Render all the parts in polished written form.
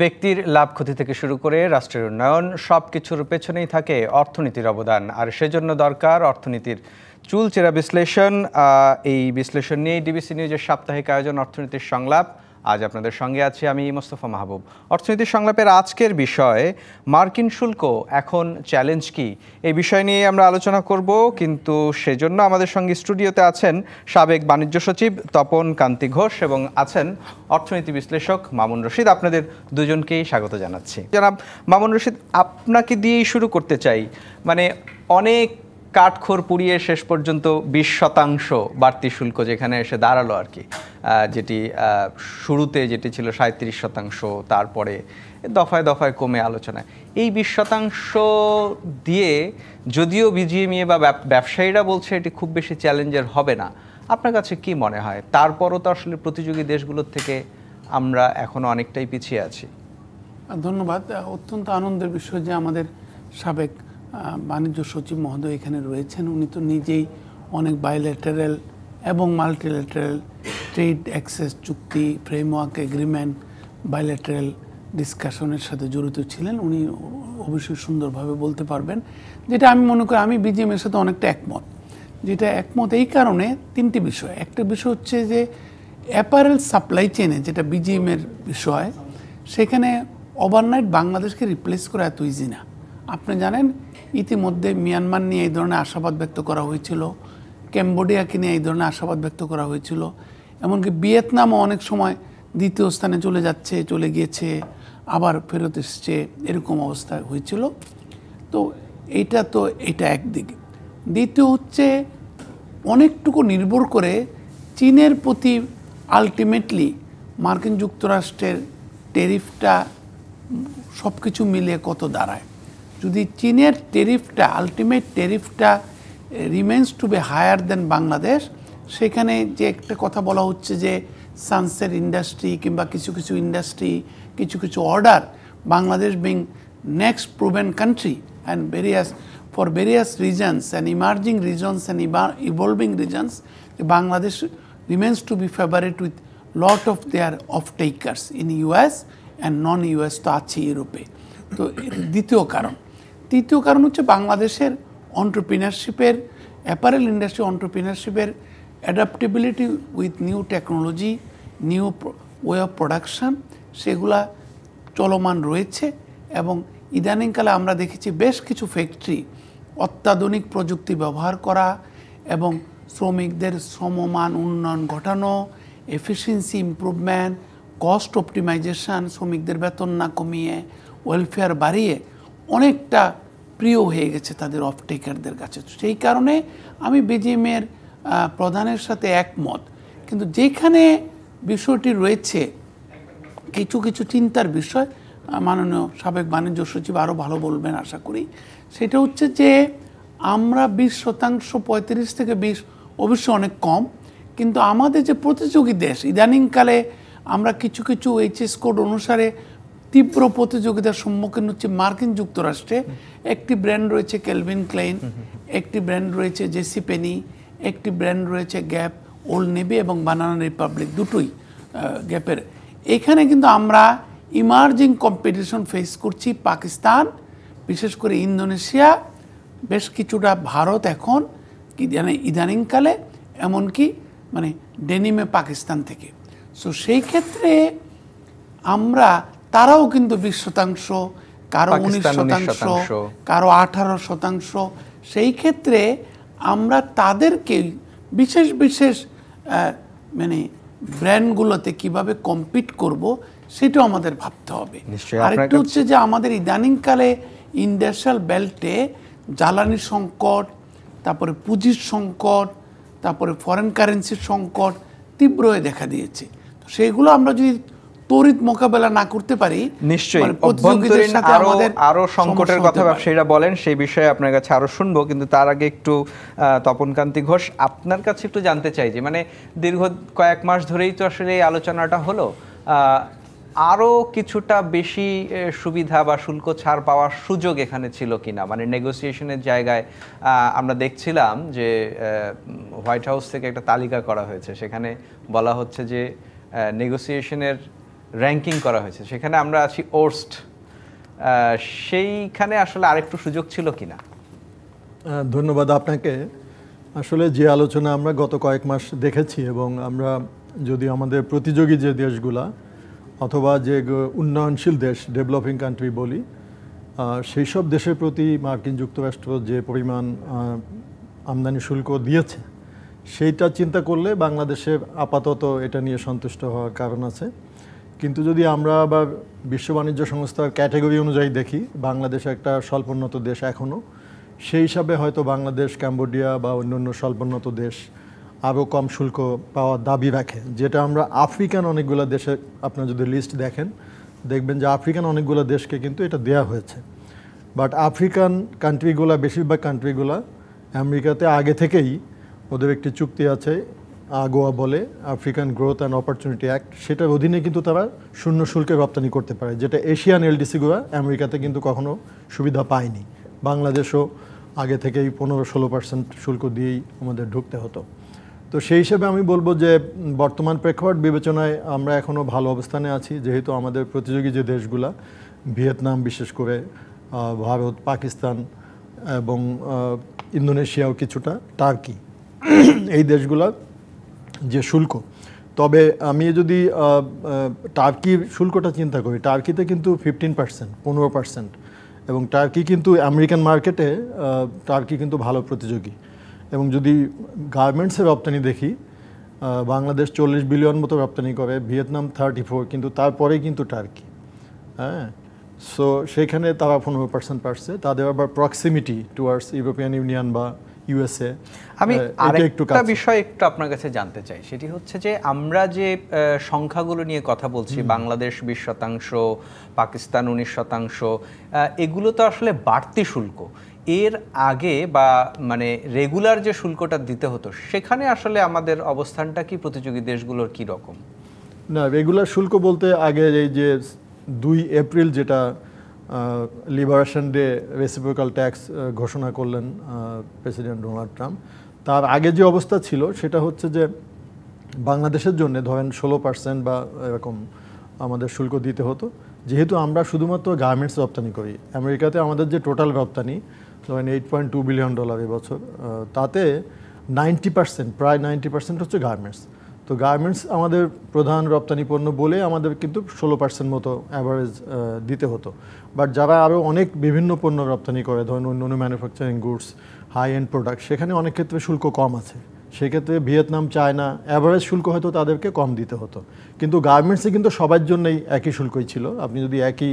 ব্যক্তির লাভ ক্ষতি থেকে শুরু করে রাষ্ট্রের উন্নয়ন সবকিছুর পেছনেই থাকে অর্থনীতির অবদান, আর সেজন্য দরকার অর্থনীতির চুলচেরা বিশ্লেষণ। এই বিশ্লেষণ নিয়ে ডিবিসি নিউজের সাপ্তাহিক আয়োজন অর্থনীতির সংলাপ। আজ আপনাদের সঙ্গে আছি আমি মোস্তফা মাহবুব। অর্থনীতির সংলাপের আজকের বিষয় মার্কিন শুল্ক এখন চ্যালেঞ্জ কি, এই বিষয় নিয়ে আমরা আলোচনা করব। কিন্তু সেজন্য আমাদের সঙ্গে স্টুডিওতে আছেন সাবেক বাণিজ্য সচিব তপন কান্তি ঘোষ এবং আছেন অর্থনীতি বিশ্লেষক মামুন রশিদ। আপনাদের দুজনকেই স্বাগত জানাচ্ছি। জনাব মামুন রশিদ, আপনাকে দিয়েই শুরু করতে চাই। মানে অনেক কাঠখড় পুড়িয়ে শেষ পর্যন্ত 20% বাড়তি শুল্ক যেখানে এসে দাঁড়ালো আর কি, যেটি শুরুতে যেটি ছিল 37%, তারপরে দফায় দফায় কমে আলোচনায় এই 20% দিয়ে যদিও বিজিএমইএ বা ব্যবসায়ীরা বলছে এটি খুব বেশি চ্যালেঞ্জের হবে না, আপনার কাছে কি মনে হয়? তারপরও তো আসলে প্রতিযোগী দেশগুলোর থেকে আমরা এখনো অনেকটাই পিছিয়ে আছি। ধন্যবাদ। অত্যন্ত আনন্দের বিষয় যে আমাদের সাবেক বাণিজ্য সচিব মহোদয় এখানে রয়েছেন। উনি তো নিজেই অনেক বাইলেটারাল এবং মাল্টিলেটারাল ট্রেড অ্যাক্সেস চুক্তি, ফ্রেমওয়ার্ক এগ্রিমেন্ট, বাইলেটারাল ডিসকাশনের সাথে জড়িত ছিলেন। উনি অবশ্যই সুন্দরভাবে বলতে পারবেন। যেটা আমি মনে করি, আমি বিজিএমের সাথে অনেকটা একমত। যেটা একমত এই কারণে তিনটি বিষয়। একটা বিষয় হচ্ছে যে অ্যাপারেল সাপ্লাই চেনে, যেটা বিজিএমের বিষয়, সেখানে ওভারনাইট বাংলাদেশকে রিপ্লেস করা এত ইজি না। আপনি জানেন ইতিমধ্যে মিয়ানমার নিয়ে এই ধরনের আশাবাদ ব্যক্ত করা হয়েছিল, ক্যাম্বোডিয়াকে নিয়ে এই ধরনের আশাবাদ ব্যক্ত করা হয়েছিল, এমনকি ভিয়েতনামও অনেক সময় দ্বিতীয় স্থানে চলে গিয়েছে, আবার ফেরত এসছে, এরকম অবস্থা হয়েছিল। তো এটা একদিকে। দ্বিতীয় হচ্ছে অনেকটুকু নির্ভর করে চীনের প্রতি আলটিমেটলি মার্কিন যুক্তরাষ্ট্রের টেরিফটা সব কিছু মিলিয়ে কত দাঁড়ায়। যদি চীনের টেরিফটা, আলটিমেট টেরিফটা remains to be higher than Bangladesh, সেখানে যে একটা কথা বলা হচ্ছে যে সানসেট ইন্ডাস্ট্রি কিংবা কিছু কিছু ইন্ডাস্ট্রি, কিছু order, Bangladesh being next proven country and for various regions and emerging regions and evolving regions, Bangladesh remains to be favorite with lot of their off-takers in US and non-US তো আছে ইউরোপে। তো দ্বিতীয় কারণ। তৃতীয় কারণ হচ্ছে বাংলাদেশের অন্টারপ্রিনারশিপের, অ্যাপারেল ইন্ডাস্ট্রি অন্টারপ্রিনারশিপের adaptability with new technology, new way of production, সেগুলা চলমান রয়েছে। এবং ইদানিংকালে আমরা দেখেছি বেশ কিছু ফ্যাক্টরি অত্যাধুনিক প্রযুক্তি ব্যবহার করা এবং শ্রমিকদের শ্রমমান উন্নয়ন ঘটানো, এফিসিয়েন্সি ইমপ্রুভমেন্ট, কস্ট অপটিমাইজেশন, শ্রমিকদের বেতন না কমিয়ে ওয়েলফেয়ার বাড়িয়ে অনেকটা প্রিয় হয়ে গেছে তাদের অফটেকারদের কাছে। সেই কারণে আমি বিজিএমের প্রধানের সাথে একমত। কিন্তু যেখানে বিষয়টি রয়েছে কিছু কিছু চিন্তার বিষয়, মাননীয় সাবেক বাণিজ্য সচিব আরও ভালো বলবেন আশা করি, সেটা হচ্ছে যে আমরা 20%, 35 থেকে 20 অবশ্য অনেক কম, কিন্তু আমাদের যে প্রতিযোগী দেশ, ইদানিংকালে আমরা কিছু এইচএস কোড অনুসারে তীব্র প্রতিযোগিতার সম্মুখীন হচ্ছে মার্কিন যুক্তরাষ্ট্রে। একটি ব্র্যান্ড রয়েছে ক্যালভিন ক্লাইন, একটি ব্র্যান্ড রয়েছে জেসি পেনি, একটি ব্র্যান্ড রয়েছে গ্যাপ, ওল্ড নেভি এবং বানানা রিপাবলিক, দুটোই গ্যাপের। এখানে কিন্তু আমরা ইমার্জিং কম্পিটিশন ফেস করছি। পাকিস্তান, বিশেষ করে ইন্দোনেশিয়া, বেশ কিছুটা ভারত এখন ইদানিংকালে, এমনকি মানে ডেনিমে পাকিস্তান থেকে। সো সেই ক্ষেত্রে তারাও কিন্তু 20%, কারো 19%, কারো 18%। সেই ক্ষেত্রে আমরা তাদেরকে বিশেষ মানে ব্র্যান্ডগুলোতে কিভাবে কম্পিট করব সেটাও আমাদের ভাবতে হবে। আরেকটা হচ্ছে যে আমাদের ইদানিংকালে ইন্ডাস্ট্রিয়াল বেল্টে জ্বালানি সংকট, তারপরে পুঁজির সংকট, তারপরে ফরেন কারেন্সির সংকট তীব্র হয়ে দেখা দিয়েছে। তো সেগুলো আমরা যদি তড়িৎ মোকাবেলা না করতে পারি, নিশ্চয়ই আরো সংকটের কথা ব্যবসায়ীরা বলেন, সেই বিষয়ে আপনার কাছে আরো শুনবো। কিন্তু তার আগে একটু তপন কান্তি ঘোষ, আপনার কাছে একটু জানতে চাই যে মানে দীর্ঘ কয়েক মাস ধরেই তো আসলে এই আলোচনাটা হলো, আরও কিছুটা বেশি সুবিধা বা শুল্ক ছাড় পাওয়ার সুযোগ এখানে ছিল কিনা, মানে নেগোসিয়েশনের জায়গায় আমরা দেখছিলাম যে হোয়াইট হাউস থেকে একটা তালিকা করা হয়েছে, সেখানে বলা হচ্ছে যে নেগোসিয়েশনের র্যাঙ্কিং করা হয়েছে, সেখানে আমরা আছি ওর্স্ট। সেইখানে আসলে আরেকটু সুযোগ ছিল কিনা? ধন্যবাদ আপনাকে। আসলে যে আলোচনা আমরা গত কয়েক মাস দেখেছি, এবং আমরা যদি আমাদের প্রতিযোগী যে দেশগুলা অথবা যে উন্নয়নশীল দেশ, ডেভেলপিং কান্ট্রি বলি, সেই সব দেশের প্রতি মার্কিন যুক্তরাষ্ট্র যে পরিমাণ আমদানি শুল্ক দিয়েছে, সেইটা চিন্তা করলে বাংলাদেশের আপাতত এটা নিয়ে সন্তুষ্ট হওয়ার কারণ আছে। কিন্তু যদি আমরা আবার বিশ্ব বাণিজ্য সংস্থার ক্যাটাগরি অনুযায়ী দেখি, বাংলাদেশ একটা স্বল্পোন্নত দেশ এখনও, সেই হিসাবে হয়তো বাংলাদেশ, ক্যাম্বোডিয়া বা অন্যান্য স্বল্পোন্নত দেশ আরও কম শুল্ক পাওয়ার দাবি রাখে, যেটা আমরা আফ্রিকান অনেকগুলো দেশে, আপনার যদি লিস্ট দেখেন দেখবেন যে আফ্রিকান অনেকগুলো দেশকে কিন্তু এটা দেয়া হয়েছে। বাট আফ্রিকান কান্ট্রিগুলো, বেশিরভাগ কান্ট্রিগুলো আমেরিকাতে আগে থেকেই ওদের একটি চুক্তি আছে, আগোয়া বলে, African growth and opportunity act, সেটার অধীনে কিন্তু তারা শূন্য শুল্কে রপ্তানি করতে পারে, যেটা এশিয়ান এলডিসিগুলো আমেরিকাতে কিন্তু কখনো সুবিধা পায়নি। বাংলাদেশও আগে থেকেই 15-16% শুল্ক দিয়েই আমাদের ঢুকতে হতো। তো সেই হিসেবে আমি বলবো যে বর্তমান প্রেক্ষাপট বিবেচনায় আমরা এখনও ভালো অবস্থানে আছি, যেহেতু আমাদের প্রতিযোগী যে দেশগুলা, ভিয়েতনাম বিশেষ করে, ভারত, পাকিস্তান এবং ইন্দোনেশিয়াও কিছুটা, টার্কি, এই দেশগুলা যে শুল্ক, তবে আমি যদি টার্কির শুল্কটা চিন্তা করি, টার্কিতে কিন্তু 15%, 15%, এবং টার্কি কিন্তু আমেরিকান মার্কেটে টার্কি কিন্তু ভালো প্রতিযোগী। এবং যদি গার্মেন্টসের রপ্তানি দেখি, বাংলাদেশ 40 বিলিয়ন মতো রপ্তানি করে, ভিয়েতনাম 34, কিন্তু তারপরেই কিন্তু টার্কি। হ্যাঁ, সো সেখানে তারা 15% পারছে। তাদের আবার প্রক্সিমিটি টুয়ার্ডস ইউরোপিয়ান ইউনিয়ন বা ইউএসএ। আমি আরেকটা বিষয় একটু আপনার কাছে জানতে চাই, সেটি হচ্ছে যে আমরা যে সংখ্যাগুলো নিয়ে কথা বলছি, বাংলাদেশ 20%, পাকিস্তান 19%, এগুলো তো আসলে বাড়তি শুল্ক। এর আগে বা মানে রেগুলার যে শুল্কটা দিতে হতো, সেখানে আসলে আমাদের অবস্থানটা কি প্রতিযোগী দেশগুলোর কি রকম? না, রেগুলার শুল্ক বলতে আগে এই যে 2 এপ্রিল যেটা লিবারেশন ডে রেসিপ্রোকাল ট্যাক্স ঘোষণা করলেন প্রেসিডেন্ট ডোনাল্ড ট্রাম্প, তার আগে যে অবস্থা ছিল সেটা হচ্ছে যে বাংলাদেশের জন্য ধরেন 16% বা এরকম আমাদের শুল্ক দিতে হতো, যেহেতু আমরা শুধুমাত্র গার্মেন্টস রপ্তানি করি। আমেরিকাতে আমাদের যে টোটাল রপ্তানি ধরেন $8.2 বিলিয়ন এবছর, তাতে 90%, প্রায় 90% হচ্ছে গার্মেন্টস। তো গার্মেন্টস আমাদের প্রধান রপ্তানি পণ্য বলে আমাদের কিন্তু 16% মতো অ্যাভারেজ দিতে হতো। বাট যারা আরও অনেক বিভিন্ন পণ্য রপ্তানি করে, ধরুন অন্য manufacturing goods, high end product, সেখানে অনেক ক্ষেত্রে শুল্ক কম আছে। সেক্ষেত্রে ভিয়েতনাম, চায়না অ্যাভারেজ শুল্ক হয়তো তাদেরকে কম দিতে হতো, কিন্তু গার্মেন্টসে কিন্তু সবার জন্যই একই শুল্কই ছিল। আপনি যদি একই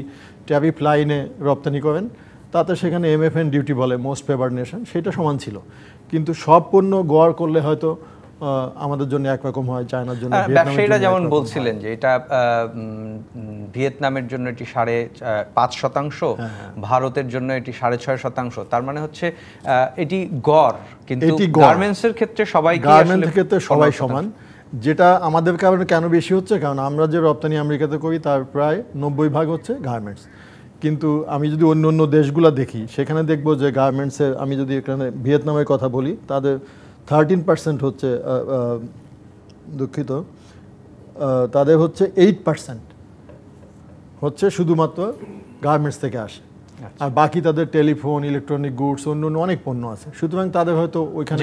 ট্যারিফ লাইনে রপ্তানি করেন, তাতে সেখানে MFN ডিউটি বলে, মোস্ট ফেভার্ড নেশন, সেটা সমান ছিল। কিন্তু সব পণ্য গড় করলে হয়তো আমাদের জন্য একরকম হয়, চায়নার জন্য। ব্যবসায়ীরা যেমন বলছিলেন যে এটা ভিয়েতনামের জন্য এটি 5.5%, ভারতের জন্য এটি 6.5%। তার মানে হচ্ছে এটি গড়, কিন্তু গার্মেন্টসের ক্ষেত্রে গার্মেন্টসের ক্ষেত্রে সবাই সমান। যেটা আমাদের কারণে কেন বেশি হচ্ছে, কারণ আমরা যে রপ্তানি আমেরিকাতে করি তার প্রায় 90% হচ্ছে গার্মেন্টস। কিন্তু আমি যদি অন্য অন্য দেশগুলো দেখি, সেখানে দেখবো যে গার্মেন্টসের, আমি যদি এখানে ভিয়েতনামের কথা বলি, তাদের 13% হচ্ছে, দুঃখিত, তাদের হচ্ছে 8% হচ্ছে শুধুমাত্র গার্মেন্টস থেকে আসে, আর বাকি তাদের টেলিফোন, ইলেকট্রনিক গুডস, অন্য অনেক পণ্য আছে। সুতরাং তাদের হয়তো ওইখানে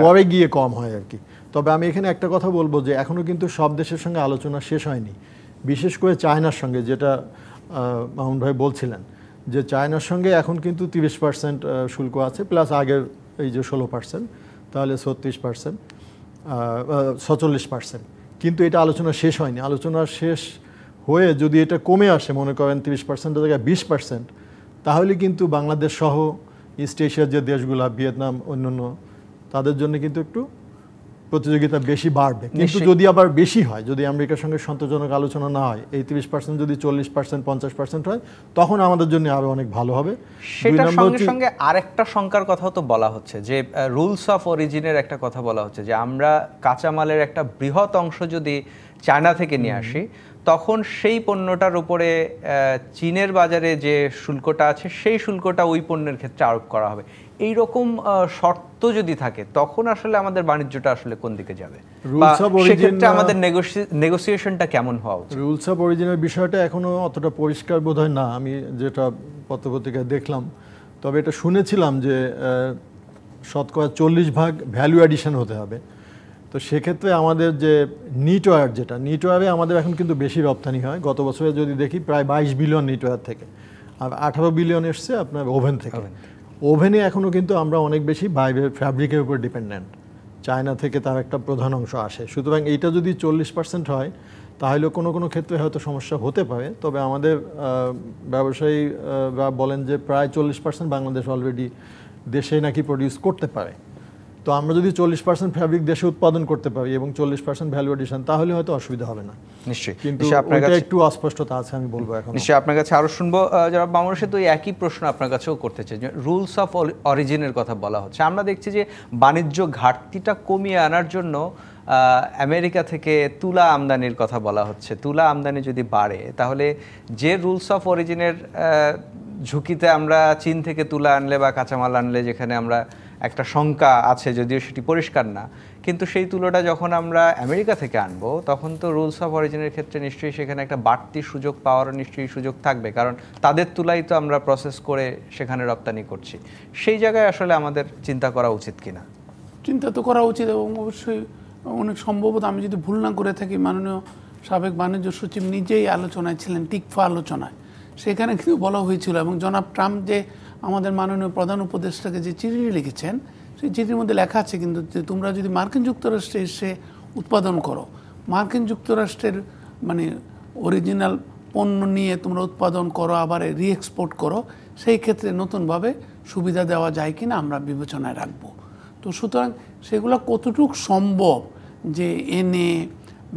গড়ে গিয়ে কম হয় আর কি। তবে আমি এখানে একটা কথা বলবো যে এখনও কিন্তু সব দেশের সঙ্গে আলোচনা শেষ হয়নি, বিশেষ করে চায়নার সঙ্গে, যেটা মামুন ভাই বলছিলেন, যে চায়নার সঙ্গে এখন কিন্তু 30% শুল্ক আছে, প্লাস আগের এই যে 16%, তাহলে 46%। কিন্তু এটা আলোচনা শেষ হয়নি। আলোচনা শেষ হয়ে যদি এটা কমে আসে, মনে করেন 30% জায়গায় 20%, তাহলে কিন্তু বাংলাদেশ সহ ইস্ট এশিয়ার যে দেশগুলো, ভিয়েতনাম, অন্যান্য, তাদের জন্য কিন্তু একটু প্রতিযোগিতা বেশি বাড়বে। কিন্তু যদি আবার বেশি হয়, যদি আমেরিকার সঙ্গে সন্তোষজনক আলোচনা না হয়, এই 30% যদি 40%, 50% হয়, তখন আমাদের জন্য আরো অনেক ভালো হবে। সেটার সঙ্গে সঙ্গে আরেকটা শঙ্কার কথাও তো বলা হচ্ছে, যে রুলস অফ অরিজিনের একটা কথা বলা হচ্ছে, যে আমরা কাঁচামালের একটা বৃহৎ অংশ যদি চায়না থেকে নিয়ে আসি, তখন সেই পণ্যটার উপরে চীনের বাজারে যে শুল্কটা আছে সেই শুল্কটা ওই পণ্যের ক্ষেত্রে আরোপ করা হবে। এই রকম শর্ত যদি থাকে তখন আসলে আমাদের বাণিজ্যটা আসলে কোন দিকে যাবে, সেক্ষেত্রে আমাদের নেগোসিয়েশনটা কেমন হওয়া উচিত? রুলস অফ অরিজিনের বিষয়টা এখনো অতটা পরিষ্কার বোধহয় না, আমি যেটা পত্রপত্রিকায় দেখলাম। তবে এটা শুনেছিলাম যে শতকরা 40% ভ্যালু অ্যাডিশন হতে হবে। তো সেক্ষেত্রে আমাদের যে নিটওয়্যার, যেটা নিটওয়্যারে আমাদের এখন কিন্তু বেশি রপ্তানি হয়, গত বছরে যদি দেখি প্রায় 22 বিলিয়ন নিটওয়্যার থেকে, আর 18 বিলিয়ন এসছে আপনার ওভেন থেকে। ওভেনে এখনও কিন্তু আমরা অনেক বেশি বাইরের ফ্যাব্রিকের উপর ডিপেন্ডেন্ট, চায়না থেকে তার একটা প্রধান অংশ আসে। সুতরাং এইটা যদি 40% হয় তাহলে কোনো ক্ষেত্রে হয়তো সমস্যা হতে পারে। তবে আমাদের ব্যবসায়ীরা বলেন যে প্রায় 40% বাংলাদেশ অলরেডি দেশে নাকি প্রডিউস করতে পারে। তো আমরা যদি 40% ফ্যাব্রিক দেশে উৎপাদন করতে পারি এবং 40% ভ্যালু এডিশন, তাহলে হয়তো অসুবিধা হবে না। নিশ্চয়ই, কিন্তু এটা একটু অস্পষ্টতা আছে আমি বলবো এখন। নিশ্চয়ই আপনার কাছে আরো শুনবো। যারা বাংলাদেশে তো একই প্রশ্ন আপনার কাছেও করতে চাই, যে রুলস অফ অরিজিনের কথা বলা হচ্ছে। আমরা দেখছি যে বাণিজ্য ঘাটতিটা কমিয়ে আনার জন্য আমেরিকা থেকে তুলা আমদানির কথা বলা হচ্ছে। তুলা আমদানি যদি বাড়ে তাহলে যে রুলস অফ অরিজিনের ঝুঁকিতে আমরা চীন থেকে তুলা আনলে বা কাঁচামাল আনলে যেখানে আমরা একটা শঙ্কা আছে, যদিও সেটি পরিষ্কার না, কিন্তু সেই তুলোটা যখন আমরা আমেরিকা থেকে আনবো তখন তো রুলস অফ অরিজিনের ক্ষেত্রে নিশ্চয়ই সেখানে একটা বাড়তি সুযোগ পাওয়ারও নিশ্চয়ই সুযোগ থাকবে, কারণ তাদের তুলাই তো আমরা প্রসেস করে সেখানে রপ্তানি করছি। সেই জায়গায় আসলে আমাদের চিন্তা করা উচিত কিনা? চিন্তা তো করা উচিত, এবং অবশ্যই অনেক সম্ভবত, আমি যদি ভুল না করে থাকি, মাননীয় সাবেক বাণিজ্য সচিব নিজেই আলোচনায় ছিলেন, টিকফা আলোচনায়। সেখানে কিন্তু বলা হয়েছিল, এবং জনাব ট্রাম্প যে আমাদের মাননীয় প্রধান উপদেষ্টাকে যে চিঠি লিখেছেন, সেই চিঠির মধ্যে লেখা আছে কিন্তু যে তোমরা যদি মার্কিন যুক্তরাষ্ট্রে এসে উৎপাদন করো, মার্কিন যুক্তরাষ্ট্রের মানে অরিজিনাল পণ্য নিয়ে তোমরা উৎপাদন করো, আবার রিএক্সপোর্ট করো, সেই ক্ষেত্রে নতুনভাবে সুবিধা দেওয়া যায় কিনা আমরা বিবেচনায় রাখবো। তো সুতরাং সেগুলো কতটুকু সম্ভব যে এনে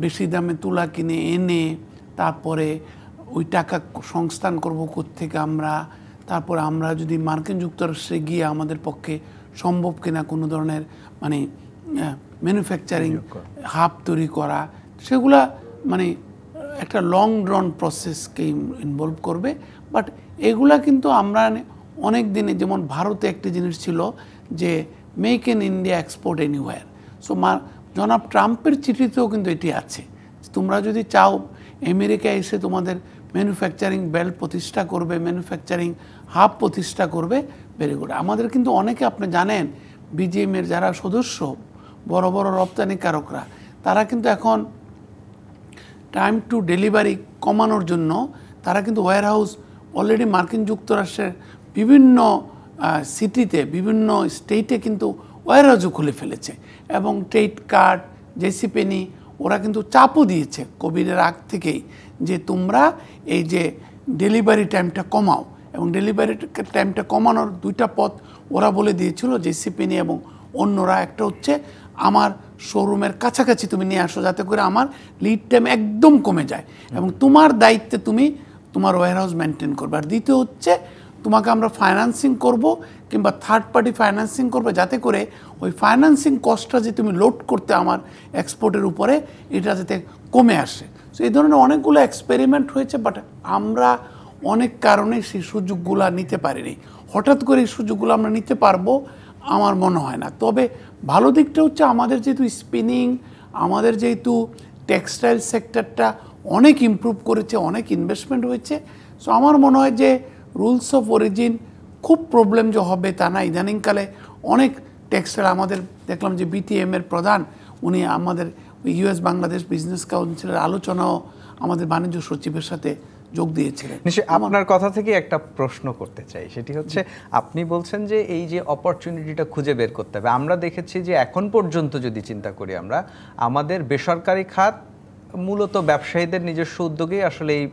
বেশি দামে তুলা কিনে এনে তারপরে ওই টাকা সংস্থান করবো কোত্থেকে আমরা, তারপরে আমরা যদি মার্কিন যুক্তরাষ্ট্রে গিয়ে আমাদের পক্ষে সম্ভব কিনা কোনো ধরনের মানে ম্যানুফ্যাকচারিং হাব তৈরি করা, সেগুলা মানে একটা লং ড্রন প্রসেসকে ইনভলভ করবে। বাট এগুলা কিন্তু আমরা অনেক দিনে, যেমন ভারতে একটি জিনিস ছিল যে make in India export anywhere. So জনাব ট্রাম্পের চিঠিতেও কিন্তু এটি আছে, তোমরা যদি চাও আমেরিকায় এসে তোমাদের ম্যানুফ্যাকচারিং বেল্ট প্রতিষ্ঠা করবে, ম্যানুফ্যাকচারিং হাব প্রতিষ্ঠা করবে, ভেরি গুড। আমাদের কিন্তু অনেকে, আপনি জানেন, বিজিএমের যারা সদস্য, বড় বড় রপ্তানিকারকরা, তারা কিন্তু এখন টাইম টু ডেলিভারি কমানোর জন্য তারা কিন্তু ওয়্যার হাউস অলরেডি মার্কিন যুক্তরাষ্ট্রের বিভিন্ন সিটিতে, বিভিন্ন স্টেটে কিন্তু ওয়্যার হাউসও খুলে ফেলেছে। এবং ট্রেড কার্ড, জেসি পেনি, ওরা কিন্তু চাপও দিয়েছে কোভিডের আগ থেকেই যে তোমরা এই যে ডেলিভারি টাইমটা কমাও। এবং ডেলিভারি টাইমটা কমানোর দুইটা পথ ওরা বলে দিয়েছিল, জেসি পেনি এবং অন্যরা। একটা হচ্ছে আমার শোরুমের কাছাকাছি তুমি নিয়ে আসো, যাতে করে আমার লিড টাইম একদম কমে যায় এবং তোমার দায়িত্বে তুমি তোমার ওয়্যার হাউস মেনটেন করবে। আর দ্বিতীয় হচ্ছে তোমাকে আমরা ফাইন্যান্সিং করব কিংবা থার্ড পার্টি ফাইন্যান্সিং করবে, যাতে করে ওই ফাইন্যান্সিং কস্টটা যে তুমি লোড করতে আমার এক্সপোর্টের উপরে, এটা যাতে কমে আসে। সো এই ধরনের অনেকগুলো এক্সপেরিমেন্ট হয়েছে, বাট আমরা অনেক কারণে সেই সুযোগগুলো নিতে পারিনি। হঠাৎ করে এই সুযোগগুলো আমরা নিতে পারবো আমার মনে হয় না। তবে ভালো দিকটা হচ্ছে আমাদের যেহেতু স্পিনিং, আমাদের যেহেতু টেক্সটাইল সেক্টরটা অনেক ইমপ্রুভ করেছে, অনেক ইনভেস্টমেন্ট হয়েছে। সো আমার মনে হয় যে রুলস অফ অরিজিন খুব প্রবলেম যে হবে তা না। ইদানিংকালে অনেক টেক্সটাইল, আমাদের দেখলাম যে বিটিএম এর প্রধান, উনি আমাদের ইউএস বাংলাদেশ বিজনেস কাউন্সিলের আলোচনাও আমাদের বাণিজ্য সচিবের সাথে যোগ দিয়েছিলেন। নিশ্চয়ই আপনার কথা থেকে একটা প্রশ্ন করতে চাই, সেটি হচ্ছে আপনি বলছেন যে এই যে অপরচুনিটিটা খুঁজে বের করতে হবে। আমরা দেখেছি যে এখন পর্যন্ত যদি চিন্তা করি আমরা, আমাদের বেসরকারি খাত মূলত ব্যবসায়ীদের নিজস্ব উদ্যোগেই আসলে এই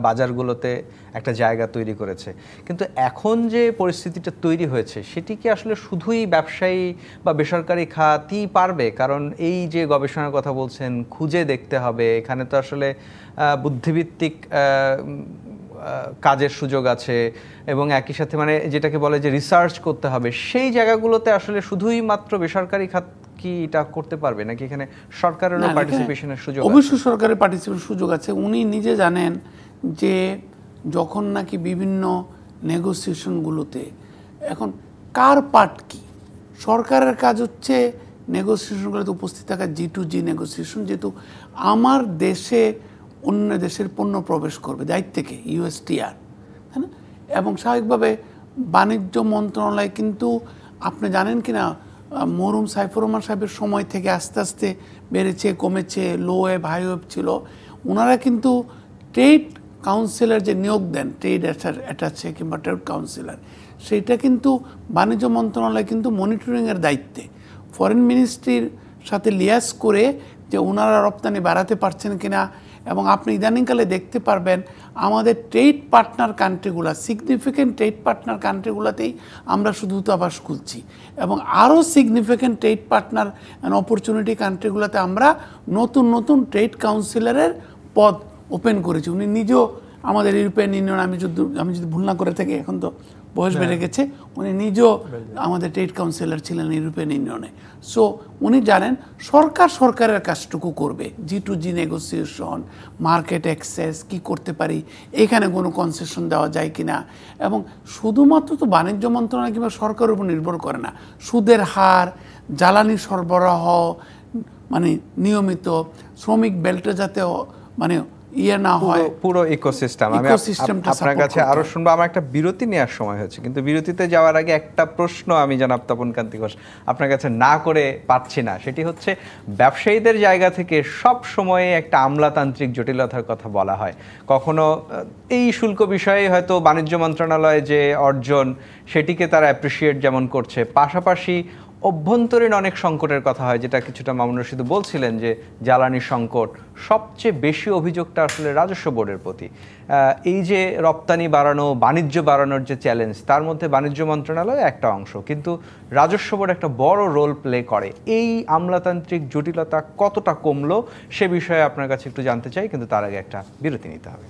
বাজারগুলোতে একটা জায়গা তৈরি করেছে। কিন্তু এখন যে পরিস্থিতিটা তৈরি হয়েছে, সেটি কি আসলে শুধুই ব্যবসায়ী বা বেসরকারি খাতই পারবে? কারণ এই যে গবেষণার কথা বলছেন, খুঁজে দেখতে হবে, এখানে তো আসলে বুদ্ধিভিত্তিক কাজের সুযোগ আছে এবং একই সাথে মানে যেটাকে বলে যে রিসার্চ করতে হবে, সেই জায়গাগুলোতে আসলে শুধুই মাত্র বেসরকারি খাত কি এটা করতে পারবে, নাকি এখানে সরকারেরও পার্টিসিপেশনের সুযোগ আছে? অবশ্যই সরকারের পার্টিসিপেশনের সুযোগ আছে। উনি নিজে জানেন যে যখন নাকি বিভিন্ন নেগোসিয়েশনগুলোতে এখন কার পার্ট কি, সরকারের কাজ হচ্ছে নেগোসিয়েশনগুলোতে উপস্থিত থাকা, G2G নেগোসিয়েশন, যেহেতু আমার দেশে অন্য দেশের পণ্য প্রবেশ করবে দায়িত্ব থেকে USTR, তাই না? এবং স্বাভাবিকভাবে বাণিজ্য মন্ত্রণালয় কিন্তু আপনি জানেন কি না, মরহুম সাইফুর রহমান সাহেবের সময় থেকে আস্তে আস্তে বেড়েছে, কমেছে, লো ওয়েব হাই ওয়েব ছিল। ওনারা কিন্তু ট্রেড কাউন্সিলর যে নিয়োগ দেন, ট্রেড অ্যাটাচে কিংবা ট্রেড কাউন্সিলর, সেইটা কিন্তু বাণিজ্য মন্ত্রণালয় কিন্তু মনিটরিংয়ের দায়িত্বে ফরেন মিনিস্ট্রির সাথে লিয়াজ করে যে ওনারা রপ্তানি বাড়াতে পারছেন কিনা। এবং আপনি ইদানিংকালে দেখতে পারবেন আমাদের ট্রেড পার্টনার কান্ট্রিগুলো, সিগনিফিক্যান্ট ট্রেড পার্টনার কান্ট্রিগুলোতেই আমরা শুধু দূতাবাস খুলছি, এবং আরও significant trade partner and opportunity কান্ট্রিগুলোতে আমরা নতুন নতুন ট্রেড কাউন্সিলরের পদ ওপেন করেছি। উনি নিজেও আমাদের ইউরোপিয়ান ইউনিয়ন, আমি যদি ভুল না করে থাকি, এখন তো বয়স বেড়ে গেছে, উনি নিজেও আমাদের ট্রেড কাউন্সিলর ছিলেন ইউরোপিয়ান ইউনিয়নে। সো উনি জানেন সরকারের কাজটুকু করবে, G2G নেগোসিয়েশন, মার্কেট অ্যাক্সেস কি করতে পারি, এখানে কোনো কনসেশন দেওয়া যায় কিনা। এবং শুধুমাত্র তো বাণিজ্য মন্ত্রণালয় কিংবা সরকারের উপর নির্ভর করে না, সুদের হার, জ্বালানি সরবরাহ, মানে নিয়মিত শ্রমিক বেল্টে যাতে মানে ইয়ে না হয়, পুরো ইকোসিস্টেম। আমি আপনার কাছে আরো শুনবো, আমার একটা বিরতি নেওয়ার সময় হয়েছে, কিন্তু বিরতিতে যাওয়ার আগে একটা প্রশ্ন আমি জনাব তপন কান্তি ঘোষ আপনার কাছে না করে পারছি না, সেটি হচ্ছে ব্যবসায়ীদের জায়গা থেকে সব সময়ে একটা আমলাতান্ত্রিক জটিলতার কথা বলা হয়। কখনো এই শুল্ক বিষয়ে হয়তো বাণিজ্য মন্ত্রণালয় যে অর্জন সেটিকে তারা অ্যাপ্রিসিয়েট যেমন করছে, পাশাপাশি অভ্যন্তরীণ অনেক সংকটের কথা হয়, যেটা কিছুটা মামুন রশিদ বলছিলেন যে জ্বালানি সংকট, সবচেয়ে বেশি অভিযোগটা আসলে রাজস্ব বোর্ডের প্রতি। এই যে রপ্তানি বাড়ানো, বাণিজ্য বাড়ানোর যে চ্যালেঞ্জ, তার মধ্যে বাণিজ্য মন্ত্রণালয় একটা অংশ, কিন্তু রাজস্ব বোর্ড একটা বড় রোল প্লে করে। এই আমলাতান্ত্রিক জটিলতা কতটা কমলো সে বিষয়ে আপনার কাছে একটু জানতে চাই, কিন্তু তার আগে একটা বিরতি নিতে হবে।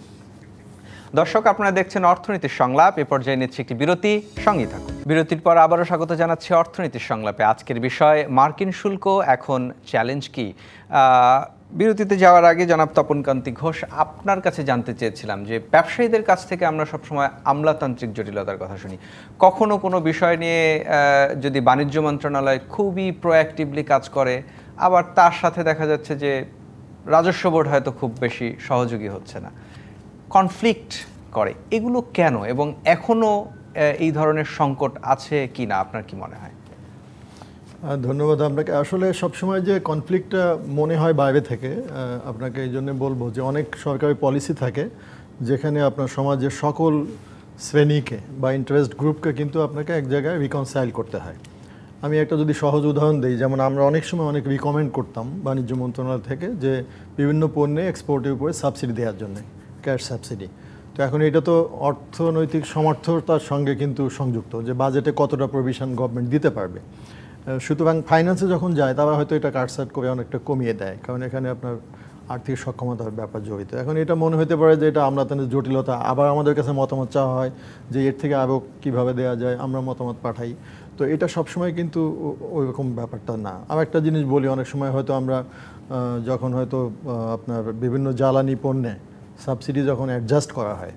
দর্শক, আপনারা দেখছেন অর্থনীতির সংলাপ। এ পর্যায়ে নিচ্ছে একটি বিরতি, সঙ্গেই থাকুন। বিরতির পর আবারও স্বাগত জানাচ্ছি অর্থনীতির সংলাপে। আজকের বিষয় মার্কিন শুল্ক, এখন চ্যালেঞ্জ কি। বিরতিতে যাওয়ার আগে জনাব তপন কান্তি ঘোষ, আপনার কাছে জানতে চেয়েছিলাম যে ব্যবসায়ীদের কাছ থেকে আমরা সবসময় আমলাতান্ত্রিক জটিলতার কথা শুনি, কখনো কোনো বিষয় নিয়ে যদি বাণিজ্য মন্ত্রণালয় খুবই প্রোঅ্যাক্টিভলি কাজ করে, আবার তার সাথে দেখা যাচ্ছে যে রাজস্ব বোর্ড হয়তো খুব বেশি সহযোগী হচ্ছে না, কনফ্লিক্ট করে। এগুলো কেন, এবং এখনো এই ধরনের সংকট আছে কি না, আপনার কি মনে হয়? ধন্যবাদ আপনাকে। আসলে সবসময় যে কনফ্লিক্টটা মনে হয় বাইরে থেকে, আপনাকে এই জন্য বলবো যে অনেক সরকারি পলিসি থাকে যেখানে আপনার সমাজের সকল শ্রেণীকে বা ইন্টারেস্ট গ্রুপকে কিন্তু আপনাকে এক জায়গায় রিকনসাইল করতে হয়। আমি একটা যদি সহজ উদাহরণ দিই, যেমন আমরা অনেক সময় অনেক রিকমেন্ড করতাম বাণিজ্য মন্ত্রণালয় থেকে যে বিভিন্ন পণ্যে এক্সপোর্টের উপরে সাবসিডি দেওয়ার জন্য, ক্যাশ সাবসিডি। তো এখন এটা তো অর্থনৈতিক সমর্থতার সঙ্গে কিন্তু সংযুক্ত, যে বাজেটে কতটা প্রভিশন গভর্নমেন্ট দিতে পারবে। সুতরাং ফাইন্যান্সে যখন যায় তারা হয়তো এটা কাটসাট করে অনেকটা কমিয়ে দেয়, কারণ এখানে আপনার আর্থিক সক্ষমতার ব্যাপার জড়িত। এখন এটা মনে হতে পারে যে এটা আমলাতান্ত্রিক জটিলতা, আবার আমাদের কাছে মতামত চাওয়া হয় যে এর থেকে আরও কীভাবে দেওয়া যায়, আমরা মতামত পাঠাই। তো এটা সবসময় কিন্তু ওই রকম ব্যাপারটা না। আর একটা জিনিস বলি, অনেক সময় হয়তো আমরা যখন হয়তো আপনার বিভিন্ন জ্বালানি পণ্যে সাবসিডি যখন অ্যাডজাস্ট করা হয়,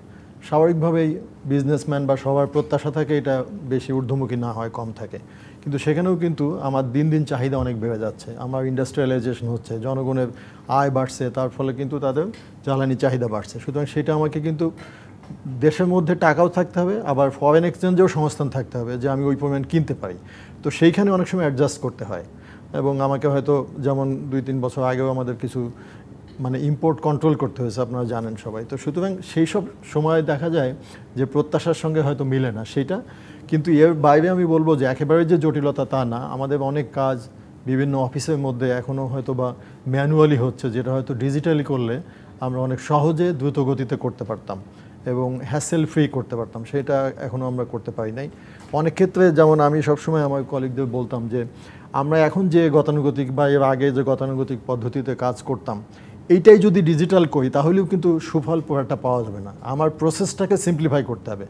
স্বাভাবিকভাবেই বিজনেসম্যান বা সবার প্রত্যাশা থাকে এটা বেশি ঊর্ধ্বমুখী না হয়, কম থাকে। কিন্তু সেখানেও কিন্তু আমার দিন দিন চাহিদা অনেক বেড়ে যাচ্ছে, আমার ইন্ডাস্ট্রিয়ালাইজেশন হচ্ছে, জনগণের আয় বাড়ছে, তার ফলে কিন্তু তাদের জ্বালানি চাহিদা বাড়ছে। সুতরাং সেটা আমাকে কিন্তু দেশের মধ্যে টাকাও থাকতে হবে, আবার ফরেন এক্সচেঞ্জেও সংস্থান থাকতে হবে যে আমি ওই পরিমাণ কিনতে পারি। তো সেইখানে অনেক সময় অ্যাডজাস্ট করতে হয়, এবং আমাকে হয়তো যেমন 2-3 বছর আগেও আমাদের কিছু মানে ইম্পোর্ট কন্ট্রোল করতে হয়েছে, আপনারা জানেন সবাই। তো সুতরাং সেই সব সময় দেখা যায় যে প্রত্যাশার সঙ্গে হয়তো মিলে না সেইটা। কিন্তু এর বাইরে আমি বলবো যে একেবারে যে জটিলতা তা না, আমাদের অনেক কাজ বিভিন্ন অফিসের মধ্যে এখনও হয়তো বা ম্যানুয়ালি হচ্ছে, যেটা হয়তো ডিজিটালি করলে আমরা অনেক সহজে দ্রুত গতিতে করতে পারতাম এবং হ্যাসেল ফ্রি করতে পারতাম, সেটা এখনও আমরা করতে পারি নাই অনেক ক্ষেত্রে। যেমন আমি সবসময় আমার কলিগদের বলতাম যে আমরা এখন যে গতানুগতিক বা এর আগে যে গতানুগতিক পদ্ধতিতে কাজ করতাম, এইটাই যদি ডিজিটাল করি তাহলেও কিন্তু সুফল পুরোটা পাওয়া যাবে না। আমার প্রসেসটাকে সিম্পলিফাই করতে হবে,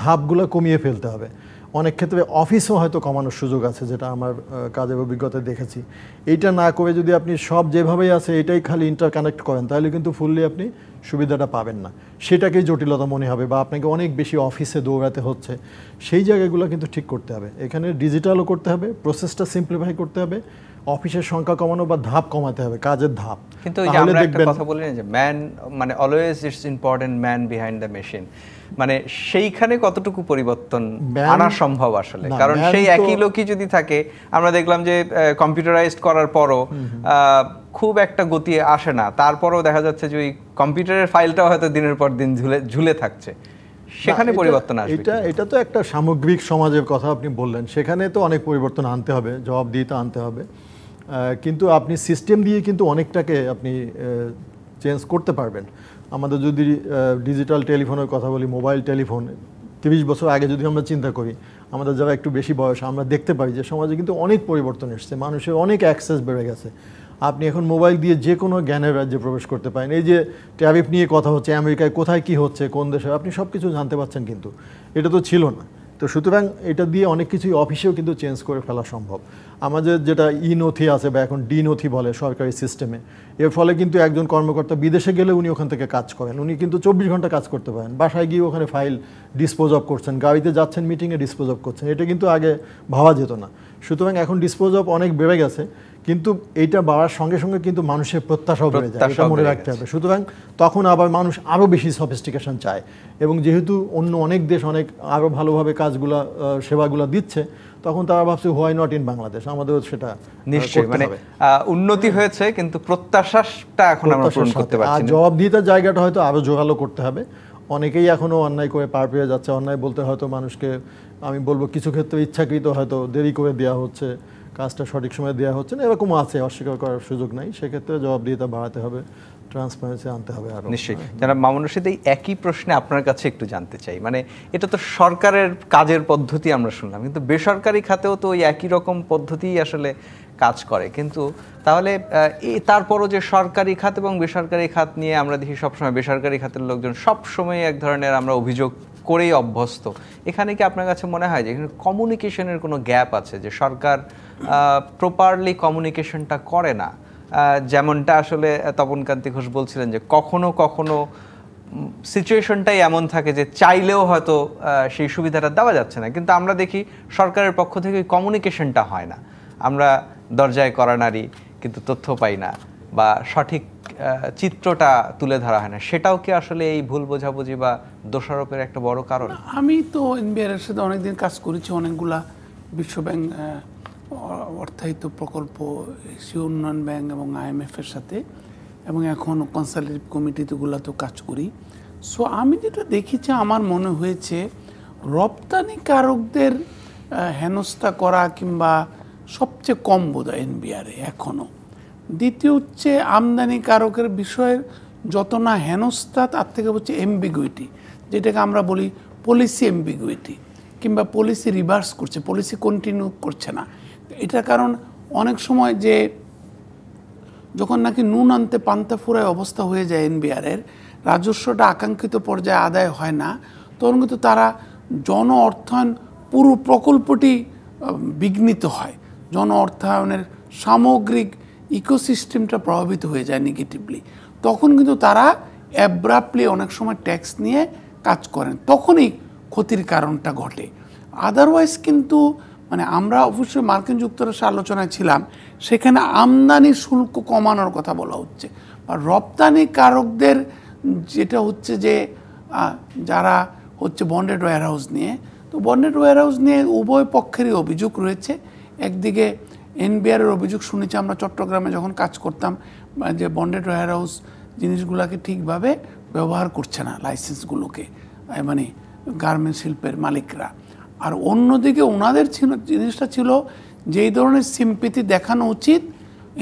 ধাপগুলো কমিয়ে ফেলতে হবে। অনেক ক্ষেত্রে অফিসও হয়তো কমানোর সুযোগ আছে, যেটা আমার কাজের অভিজ্ঞতায় দেখেছি। এইটা না করে যদি আপনি সব যেভাবেই আছে এটাই খালি ইন্টারকানেক্ট করেন, তাহলে কিন্তু ফুললি আপনি সুবিধাটা পাবেন না, সেটাকেই জটিলতা মনে হবে, বা আপনাকে অনেক বেশি অফিসে দৌড়াতে হচ্ছে। সেই জায়গাগুলো কিন্তু ঠিক করতে হবে। এখানে ডিজিটালও করতে হবে, প্রসেসটা সিম্পলিফাই করতে হবে, অফিসের সংখ্যা কমানো বা ধাপ কমাতে হবে, কাজের ধাপ। কিন্তু ওই যে আমরা একটা কথা বলি না যে ম্যান মানে always it's important man behind the machine, মানে সেইখানে কতটুকু পরিবর্তন আনা সম্ভব আসলে? কারণ সেই একই লোকই যদি থাকে, আমরা দেখলাম যে কম্পিউটারাইজড করার পরও খুব একটা গতি আসে না, তারপরও দেখা যাচ্ছে যে ওই কম্পিউটারের ফাইলটাও হয়তো দিনের পর দিন ঝুলে থাকছে, সেখানে পরিবর্তন আসবে। এটা তো একটা সামগ্রিক সমাজের কথা আপনি বললেন, সেখানে তো অনেক পরিবর্তন আনতে হবে, জবাবদিহিতা আনতে হবে। কিন্তু আপনি সিস্টেম দিয়ে কিন্তু অনেকটাকে আপনি চেঞ্জ করতে পারবেন। আমাদের যদি ডিজিটাল টেলিফোনের কথা বলি, মোবাইল টেলিফোন 30 বছর আগে যদি আমরা চিন্তা করি, আমাদের যারা একটু বেশি বয়স, আমরা দেখতে পাই যে সমাজে কিন্তু অনেক পরিবর্তন এসছে, মানুষের অনেক অ্যাক্সেস বেড়ে গেছে। আপনি এখন মোবাইল দিয়ে যে কোনো জ্ঞানের রাজ্যে প্রবেশ করতে পারেন। এই যে ট্যারিফ নিয়ে কথা হচ্ছে, আমেরিকায় কোথায় কি হচ্ছে, কোন দেশে, আপনি সব কিছু জানতে পারছেন, কিন্তু এটা তো ছিল না। তো সুতরাং এটা দিয়ে অনেক কিছুই অফিসেও কিন্তু চেঞ্জ করে ফেলা সম্ভব। আমাদের যেটা ই নথি আছে বা এখন ডি নথি বলে সরকারি সিস্টেমে, এর ফলে কিন্তু একজন কর্মকর্তা বিদেশে গেলে উনি ওখান থেকে কাজ করেন, উনি কিন্তু 24 ঘন্টা কাজ করতে পারেন, বাসায় গিয়ে ওখানে ফাইল ডিসপোজ অফ করছেন, গাড়িতে যাচ্ছেন মিটিংয়ে ডিসপোজ অফ করছেন, এটা কিন্তু আগে ভাবা যেত না। সুতরাং এখন ডিসপোজ অফ অনেক বেড়ে গেছে, কিন্তু এইটা বাড়ার সঙ্গে সঙ্গে কিন্তু মানুষের প্রত্যাশাও বেড়ে যায়, এটা মনে রাখতে হবে। সুতরাং তখন আবার মানুষ আরও বেশি সফিস্টিকেশন চায়, এবং যেহেতু অন্য অনেক দেশ অনেক আরও ভালোভাবে কাজগুলা সেবাগুলো দিচ্ছে, তখন তারা ভাবছে হোয়াই নট ইন বাংলাদেশ, আমাদেরও সেটা নিশ্চয়ই। মানে উন্নতি হয়েছে, কিন্তু প্রত্যাশাটা এখন আমরা পূরণ করতে পারছি না। আর জবাবদিহিতার জায়গাটা হয়তো আরও জোরালো করতে হবে। অনেকেই এখনো অন্যায় করে পার পেয়ে যাচ্ছে। অন্যায় বলতে হয়তো মানুষকে আমি বলবো কিছু ক্ষেত্রে ইচ্ছাকৃত হয়তো দেরি করে দেওয়া হচ্ছে, কাজটা সঠিক সময় দেওয়া হচ্ছে না, এরকমও আছে, অস্বীকার করার সুযোগ নাই। সেক্ষেত্রে জবাবদিহিতা বাড়াতে হবে, ট্রান্সপারেন্সি আনতে হবে আরো। নিশ্চয়ই। যারা মামুন রশীদ, এই একই প্রশ্নে আপনার কাছে একটু জানতে চাই, মানে এটা তো সরকারের কাজের পদ্ধতি আমরা শুনলাম, কিন্তু বেসরকারি খাতেও তো ওই একই রকম পদ্ধতিই আসলে কাজ করে, কিন্তু তাহলে তারপরও যে সরকারি খাত এবং বেসরকারি খাত নিয়ে আমরা দেখি সবসময় বেসরকারি খাতের লোকজন সবসময় এক ধরনের আমরা অভিযোগ করেই অভ্যস্ত। এখানে কি আপনার কাছে মনে হয় যে এখানে কমিউনিকেশনের কোনো গ্যাপ আছে, যে সরকার প্রপারলি কমিউনিকেশনটা করে না? যেমনটা আসলে তপনকান্তি ঘোষ বলছিলেন যে কখনো কখনো সিচুয়েশনটাই এমন থাকে যে চাইলেও হয়তো সেই সুবিধাটা দেওয়া যাচ্ছে না, কিন্তু আমরা দেখি সরকারের পক্ষ থেকে কমিউনিকেশনটা হয় না, আমরা দরজায় করা নারী কিন্তু তথ্য পাই না, বা সঠিক চিত্রটা তুলে ধরা হয় না। সেটাও কি আসলে এই ভুল বোঝাবুঝি বা দোষারোপের একটা বড় কারণ? আমি তো এনবিআর এর সাথে অনেকদিন কাজ করেছি, অনেকগুলা বিশ্বব্যাংক অর্থায়িত প্রকল্প, এশীয় উন্নয়ন ব্যাংক এবং IMF এর সাথে, এবং এখন কনসালটেটিভ কমিটিগুলোতেও কাজ করি। সো আমি যেটা দেখেছি, আমার মনে হয়েছে রপ্তানিকারকদের হেনস্থা করা কিংবা সবচেয়ে কম বোধ হয় এনবিআরে এখনও। দ্বিতীয় হচ্ছে আমদানিকারকের বিষয়ের যত না হেনস্থা, তার থেকে হচ্ছে এমবিগুইটি, যেটাকে আমরা বলি পলিসি এমবিগুইটি, কিংবা পলিসি রিভার্স করছে, পলিসি কন্টিনিউ করছে না। এটার কারণ অনেক সময় যে যখন নাকি নুন আনতে পান্তা ফুরায় অবস্থা হয়ে যায় এনবিআরের, রাজস্বটা আকাঙ্ক্ষিত পর্যায়ে আদায় হয় না, তখন কিন্তু তারা জন অর্থায়ন পুরো প্রকল্পটি বিঘ্নিত হয়, জন অর্থায়নের সামগ্রিক ইকোসিস্টেমটা প্রভাবিত হয়ে যায় নেগেটিভলি। তখন কিন্তু তারা অ্যাব্রাপ্টলি অনেক সময় ট্যাক্স নিয়ে কাজ করেন, তখনই ক্ষতির কারণটা ঘটে। আদারওয়াইজ কিন্তু মানে আমরা অবশ্যই মার্কিন যুক্তরাষ্ট্রের আলোচনায় ছিলাম, সেখানে আমদানি শুল্ক কমানোর কথা বলা হচ্ছে, বা রপ্তানিকারকদের যেটা হচ্ছে যে যারা হচ্ছে বন্ডেড ওয়্যারহাউস নিয়ে, তো বন্ডেড ওয়্যারহাউস নিয়ে উভয় পক্ষেরই অভিযোগ রয়েছে। একদিকে এনবিআরের অভিযোগ শুনেছি আমরা চট্টগ্রামে যখন কাজ করতাম, যে বন্ডেড ওয়্যারহাউস জিনিসগুলোকে ঠিকভাবে ব্যবহার করছে না, লাইসেন্সগুলোকে, মানে গার্মেন্টস শিল্পের মালিকরা। আর অন্যদিকে ওনাদের জিনিসটা ছিল যেই ধরনের সিম্পিতি দেখানো উচিত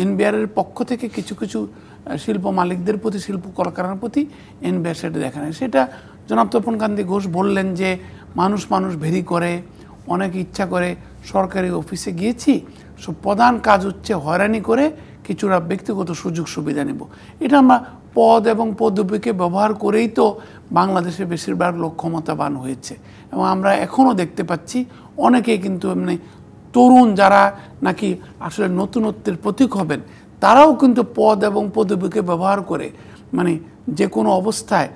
এনবিআরের পক্ষ থেকে কিছু কিছু শিল্প মালিকদের প্রতি, শিল্প কলকারখানার প্রতি, এনবিআর সেটা দেখানো। সেটা জনাব তপনকান্তি ঘোষ বললেন যে মানুষ ভেরি করে, অনেকে ইচ্ছা করে সরকারি অফিসে গিয়েছি, সব প্রধান কাজ হচ্ছে হয়রানি করে কিছুটা ব্যক্তিগত সুযোগ সুবিধা নেব। এটা আমরা পদ এবং পদবীকে ব্যবহার করেই তো বাংলাদেশে বেশিরভাগ লোক ক্ষমতাবান হয়েছে, এবং আমরা এখনও দেখতে পাচ্ছি অনেকেই কিন্তু এমনি তরুণ যারা নাকি আসলে নতুনত্বের প্রতীক হবেন, তারাও কিন্তু পদ এবং পদবীকে ব্যবহার করে মানে যে কোনো অবস্থায়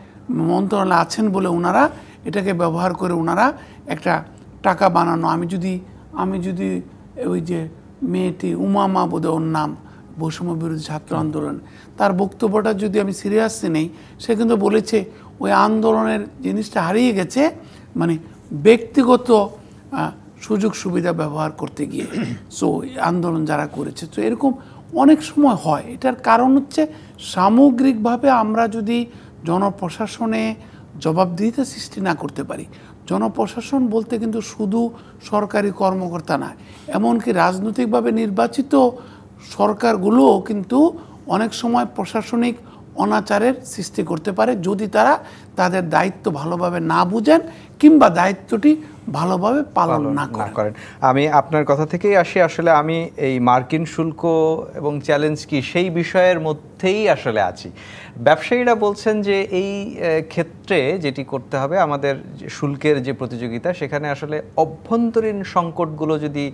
মন্ত্রণালয়ে আছেন বলে ওনারা এটাকে ব্যবহার করে ওনারা একটা টাকা বানানো। আমি যদি ওই যে মেয়েটি উমামা বোধহয় ওর নাম, বৈষম্য বিরোধী ছাত্র আন্দোলন, তার বক্তব্যটা যদি আমি সিরিয়াসলি নেই, সে কিন্তু বলেছে ওই আন্দোলনের জিনিসটা হারিয়ে গেছে মানে ব্যক্তিগত সুযোগ সুবিধা ব্যবহার করতে গিয়ে। সো আন্দোলন যারা করেছে, তো এরকম অনেক সময় হয়। এটার কারণ হচ্ছে সামগ্রিকভাবে আমরা যদি জনপ্রশাসনে জবাবদিহিতা সৃষ্টি না করতে পারি। জনপ্রশাসন বলতে কিন্তু শুধু সরকারি কর্মকর্তা না, এমনকি রাজনৈতিকভাবে নির্বাচিত সরকারগুলোও কিন্তু অনেক সময় প্রশাসনিক অনাচারের সৃষ্টি করতে পারে যদি তারা তাদের দায়িত্ব ভালোভাবে না বুঝেন কিংবা দায়িত্বটি ভালোভাবে পালন না করেন। আমি আপনার কথা থেকেই আসি, আসলে আমি এই মার্কিন শুল্ক এবং চ্যালেঞ্জ কি সেই বিষয়ের মধ্যেই আসলে আছি। ব্যবসায়ীরা বলছেন যে এই ক্ষেত্রে যেটি করতে হবে আমাদের শুল্কের যে প্রতিযোগিতা, সেখানে আসলে অভ্যন্তরীণ সংকটগুলো যদি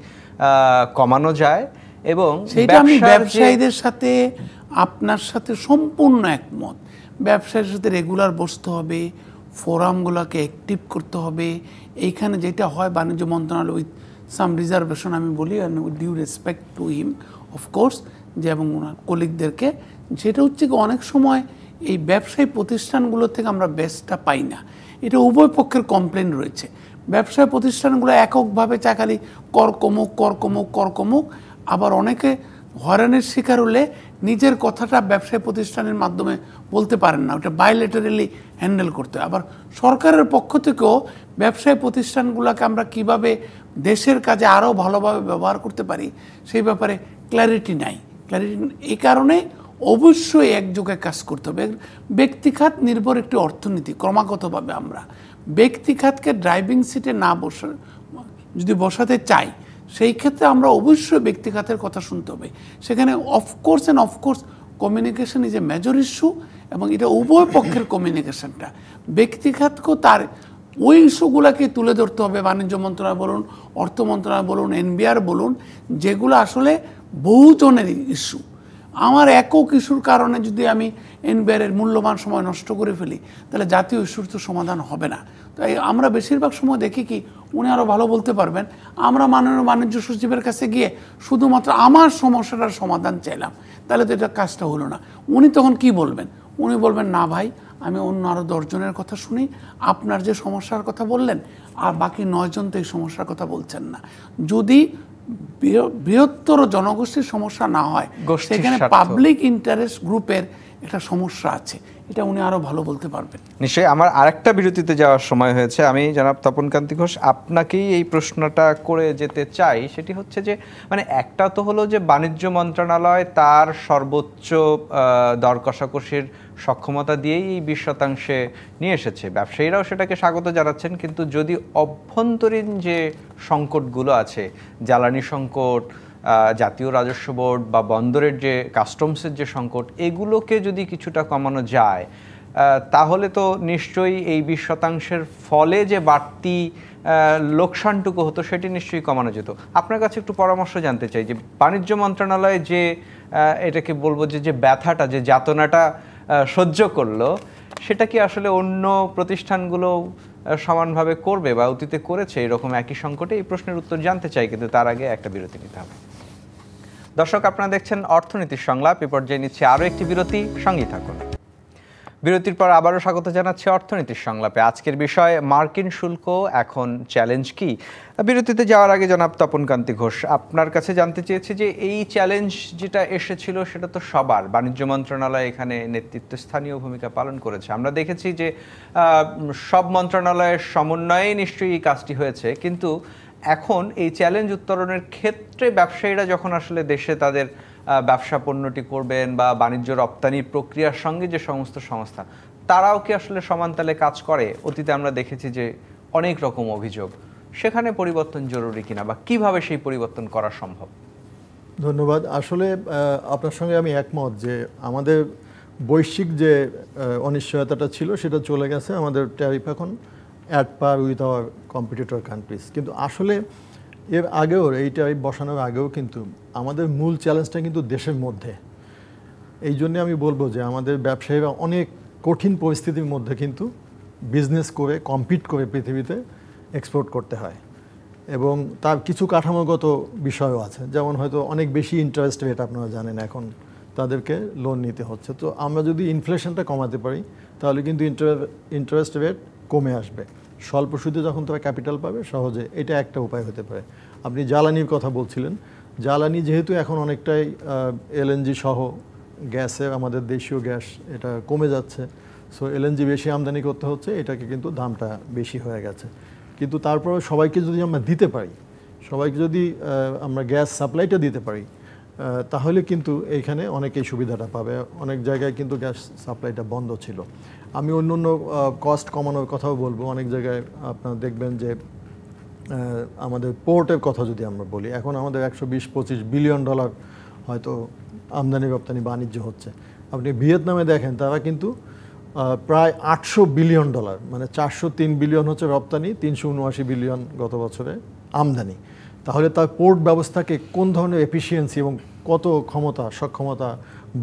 কমানো যায়, এবং সেটা আমি ব্যবসায়ীদের সাথে আপনার সাথে সম্পূর্ণ একমত। ব্যবসায়ীর সাথে রেগুলার বসতে হবে, ফোরামগুলোকে অ্যাক্টিভ করতে হবে। এইখানে যেটা হয় বাণিজ্য মন্ত্রণালয় উইথ সাম রিজার্ভেশন আমি বলি, due respect to him of course, যে এবং ওনার কলিগদেরকে, যেটা হচ্ছে কি অনেক সময় এই ব্যবসায়ী প্রতিষ্ঠানগুলো থেকে আমরা বেস্টটা পাই না। এটা উভয় পক্ষের কমপ্লেন রয়েছে। ব্যবসায়ী প্রতিষ্ঠানগুলো এককভাবে চাকালি কর কমুক, আবার অনেকে হয়রানির শিকার হলে নিজের কথাটা ব্যবসায়ী প্রতিষ্ঠানের মাধ্যমে বলতে পারেন না, ওটা বাইলেটারালি হ্যান্ডেল করতে হয়। আবার সরকারের পক্ষ থেকেও ব্যবসায়ী প্রতিষ্ঠানগুলোকে আমরা কিভাবে দেশের কাজে আরও ভালোভাবে ব্যবহার করতে পারি সেই ব্যাপারে ক্ল্যারিটি নাই। এই কারণে অবশ্যই একযোগে কাজ করতে হবে। ব্যক্তিখাত নির্ভর একটি অর্থনীতি, ক্রমাগতভাবে আমরা ব্যক্তিখাতকে ড্রাইভিং সিটে না যদি বসাতে চাই, সেই ক্ষেত্রে আমরা অবশ্যই ব্যক্তিগতের কথা শুনতে হবে। সেখানে of course communication is a major issue, এবং এটা উভয় পক্ষের কমিউনিকেশনটা। ব্যক্তিগতকেও তার ওই ইস্যুগুলোকে তুলে ধরতে হবে, বাণিজ্য মন্ত্রণালয় বলুন, অর্থ মন্ত্রণালয় বলুন, এনবিআর বলুন, যেগুলো আসলে বহুজনের ইস্যু। আমার একক ইস্যুর কারণে যদি আমি এনবিআরের মূল্যবান সময় নষ্ট করে ফেলি, তাহলে জাতীয় ইস্যুর তো সমাধান হবে না। তাই আমরা বেশিরভাগ সময় দেখি কি, উনি আরও ভালো বলতে পারবেন, আমরা মাননীয় বাণিজ্য সচিবের কাছে গিয়ে শুধুমাত্র আমার সমস্যাটার সমাধান চাইলাম, তাহলে তো এটা কাজটা হলো না। উনি তখন কি বলবেন? উনি বলবেন, না ভাই, আমি অন্য আরও 10 জনের কথা শুনি, আপনার যে সমস্যার কথা বললেন আর বাকি 9 জন তো এই সমস্যার কথা বলছেন না। যদি বৃহত্তর জনগোষ্ঠীর সমস্যা না হয়, সেখানে পাবলিক ইন্টারেস্ট গ্রুপের একটা সমস্যা আছে, এটা উনি আরো ভালো বলতে পারবেন। নিশ্চয়ই। আমার আরেকটা বিরতিতে যাওয়ার সময় হয়েছে, আমি জনাব তপনকান্তি ঘোষ আপনাকেই এই প্রশ্নটা করে যেতে চাই। সেটি হচ্ছে যে মানে একটা তো হলো যে বাণিজ্য মন্ত্রণালয় তার সর্বোচ্চ দর কষাকষির সক্ষমতা দিয়েই এই 20% নিয়ে এসেছে, ব্যবসায়ীরাও সেটাকে স্বাগত জানাচ্ছেন। কিন্তু যদি অভ্যন্তরীণ যে সংকটগুলো আছে, জ্বালানি সংকট, জাতীয় রাজস্ব বোর্ড বা বন্দরের যে কাস্টমসের যে সংকট, এগুলোকে যদি কিছুটা কমানো যায়, তাহলে তো নিশ্চয়ই এই 20%-এর ফলে যে বাড়তি লোকসানটুকু হতো সেটি নিশ্চয়ই কমানো যেত। আপনার কাছে একটু পরামর্শ জানতে চাই যে বাণিজ্য মন্ত্রণালয় যে এটাকে বলবো যে ব্যথাটা, যে যাতনাটা সহ্য করলো, সেটা কি আসলে অন্য প্রতিষ্ঠানগুলো সমানভাবে করবে বা অতীতে করেছে এরকম একই সংকটে? এই প্রশ্নের উত্তর জানতে চাই, কিন্তু তার আগে একটা বিরতি নিতে হবে। দর্শক, আপনারা দেখছেন অর্থনীতির সংলাপ। এ পর্যায়ে নিচ্ছে আরও একটি বিরতি, সঙ্গেই থাকুন। বিরতির পর আবারও স্বাগত জানাচ্ছি অর্থনীতির সংলাপে। আজকের বিষয় মার্কিন শুল্ক এখন চ্যালেঞ্জ কি। বিরতিতে যাওয়ার আগে জনাব তপনকান্তি ঘোষ, আপনার কাছে জানতে চেয়েছি যে এই চ্যালেঞ্জ যেটা এসেছিল সেটা তো সবার, বাণিজ্য মন্ত্রণালয় এখানে নেতৃত্বস্থানীয় ভূমিকা পালন করেছে। আমরা দেখেছি যে সব মন্ত্রণালয়ের সমন্বয়ে নিশ্চয়ই এই কাজটি হয়েছে, কিন্তু এখন এই চ্যালেঞ্জ উত্তরণের ক্ষেত্রে ব্যবসায়ীরা যখন আসলে দেশে তাদের ব্যবসা পণ্যটি করবেন বা বাণিজ্য রপ্তানির প্রক্রিয়ার সঙ্গে যে সমস্ত সংস্থা, তারাও কি আসলে সমানতালে কাজ করে? অতীতে আমরা দেখেছি যে অনেক রকম অভিযোগ, সেখানে পরিবর্তন জরুরি কিনা বা কিভাবে সেই পরিবর্তন করা সম্ভব? ধন্যবাদ। আসলে আপনার সঙ্গে আমি একমত যে আমাদের বৈশ্বিক যে অনিশ্চয়তাটা ছিল সেটা চলে গেছে, আমাদের ট্যারিফ এখন at per with our competitor countries. কিন্তু আসলে এর আগেও এই ট্যারিফ বসানোর আগেও কিন্তু আমাদের মূল চ্যালেঞ্জটা কিন্তু দেশের মধ্যে। এই জন্যে আমি বলবো যে আমাদের ব্যবসায়ীরা অনেক কঠিন পরিস্থিতির মধ্যে কিন্তু বিজনেস করে কম্পিট করে পৃথিবীতে এক্সপোর্ট করতে হয়, এবং তার কিছু কাঠামোগত বিষয়ও আছে, যেমন হয়তো অনেক বেশি ইন্টারেস্ট রেট আপনারা জানেন এখন তাদেরকে লোন নিতে হচ্ছে। তো আমরা যদি ইনফ্লেশনটা কমাতে পারি তাহলে কিন্তু ইন্টারেস্ট রেট কমে আসবে, স্বল্প সুদে যখন তারা ক্যাপিটাল পাবে সহজে, এটা একটা উপায় হতে পারে। আপনি জ্বালানির কথা বলছিলেন, জ্বালানি যেহেতু এখন অনেকটাই এলএনজি সহ গ্যাসের, আমাদের দেশীয় গ্যাস এটা কমে যাচ্ছে, সো এলএনজি বেশি আমদানি করতে হচ্ছে, এটাকে কিন্তু দামটা বেশি হয়ে গেছে। কিন্তু তারপরে সবাইকে যদি আমরা দিতে পারি, সবাইকে যদি আমরা গ্যাস সাপ্লাইটা দিতে পারি, তাহলে কিন্তু এইখানে অনেকেই সুবিধাটা পাবে। অনেক জায়গায় কিন্তু গ্যাস সাপ্লাইটা বন্ধ ছিল। আমি অন্য অন্য কস্ট কমানোর কথাও বলবো। অনেক জায়গায় আপনারা দেখবেন যে আমাদের পোর্টের কথা যদি আমরা বলি, এখন আমাদের 120-25 বিলিয়ন ডলার হয়তো আমদানি রপ্তানি বাণিজ্য হচ্ছে। আপনি ভিয়েতনামে দেখেন, তারা কিন্তু প্রায় 800 বিলিয়ন ডলার, মানে 403 বিলিয়ন হচ্ছে রপ্তানি, 379 বিলিয়ন গত বছরে আমদানি। তাহলে তার পোর্ট ব্যবস্থাকে কোন ধরনের এফিসিয়েন্সি এবং কত ক্ষমতা সক্ষমতা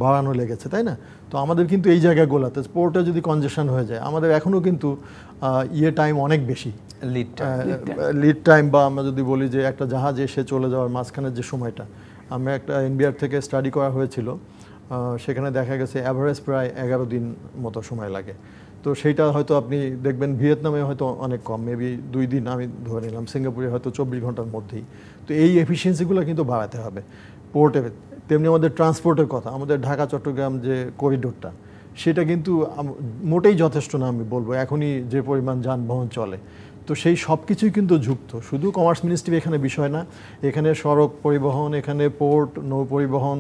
বাড়ানো লেগেছে, তাই না? তো আমাদের কিন্তু এই জায়গাগুলোতে পোর্টে যদি কনজেশন হয়ে যায়, আমাদের এখনও কিন্তু টাইম অনেক বেশি, লিড টাইম, বা আমরা যদি বলি যে একটা জাহাজ এসে চলে যাওয়ার মাঝখানের যে সময়টা, আমরা একটা এনবিআর থেকে স্টাডি করা হয়েছিল, সেখানে দেখা গেছে অ্যাভারেজ প্রায় 11 দিন মতো সময় লাগে। তো সেইটা হয়তো আপনি দেখবেন ভিয়েতনামে হয়তো অনেক কম, মেবি 2 দিন আমি ধরে নিলাম, সিঙ্গাপুরে হয়তো 24 ঘন্টার মধ্যেই। তো এই এফিসিয়েন্সিগুলো কিন্তু বাড়াতে হবে পোর্টে। তেমনি আমাদের ট্রান্সপোর্টের কথা, আমাদের ঢাকা চট্টগ্রাম যে করিডোরটা, সেটা কিন্তু মোটেই যথেষ্ট না আমি বলবো, এখনই যে পরিমাণ যানবাহন চলে। তো সেই সব কিছুই কিন্তু যুক্ত, শুধু কমার্স মিনিস্ট্রি এখানে বিষয় না, এখানে সড়ক পরিবহন, এখানে পোর্ট, নৌ পরিবহন,